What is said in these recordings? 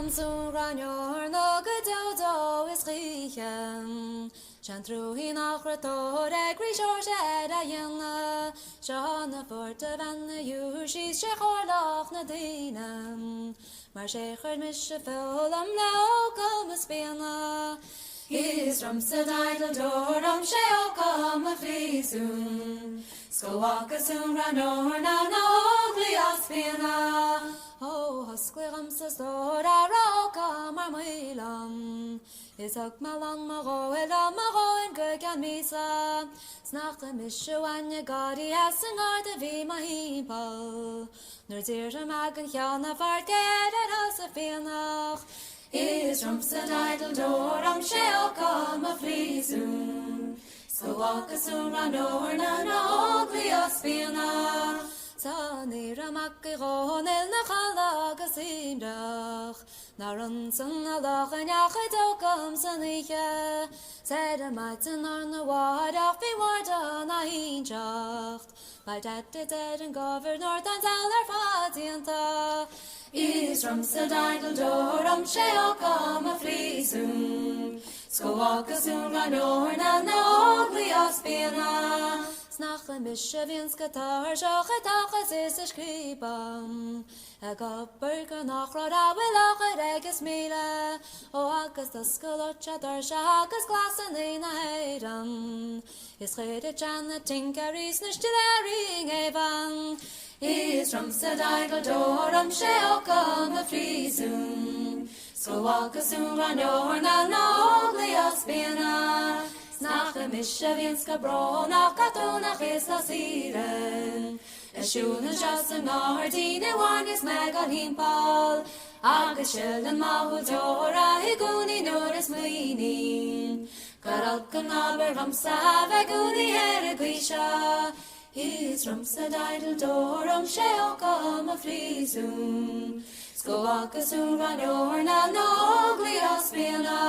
so ran your no good do is riechen. Shan through hin achrator egri George Edayana. Shana for the van you she's shechorlach nadina. Maar shecher mische fulam lao come spiana. He's from Sedidal door sheo come a fleesoon. Skowaka soon ran over na spiana. Oh, Huskliram says Lord, I rock my milam. Is ook malan maro, ela maro, en gugan misa. Snacht a mishu an je gadi, as an art vi mahipal. Nur zeer je magen jana vart get it as a fianach. Is from Sedidal door, sheo come a fleesoon. So walk a soon run over na ugly spiana. Tani ramakron el nachalaga sindach. Naran san alach en yachid okam sanicha. Said a maiten on the wadach be warda na hinjacht. By that dead and governor than taler fatianta. Is from Sedidal door sheo come a fleesoon. Skowaka soon run over na ugly spiana. Snach a mishevinska tar shochetachas is a skripam. A gopperka nachrod a willach reges mila. O akas the skolotcha dar shakas glass and in a heidan. Is rede chan a tinkeris nishtillering evan. Is from Sedidal door sheo come a fleesoon. Skowaka soon run over na ugly spiana. Snach a mishevinska bro nach katonach is na siren. A shun and just an ardine one is megan himpal. Agus shilden mahu dora higuni nuris muinin. Karalkan aber ramsa veguni eregwisha. He's from Sedidal door sheo come a fleesoon. Skowaka soon run over na ugly spiana.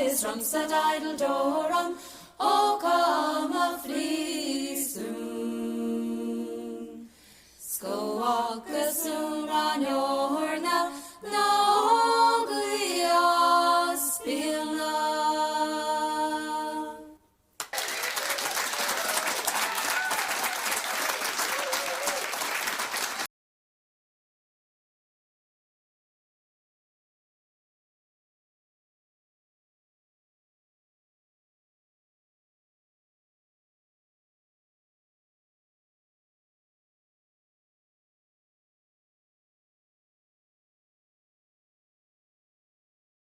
Is from Sedidal door come a fleesoon. Skowaka soon.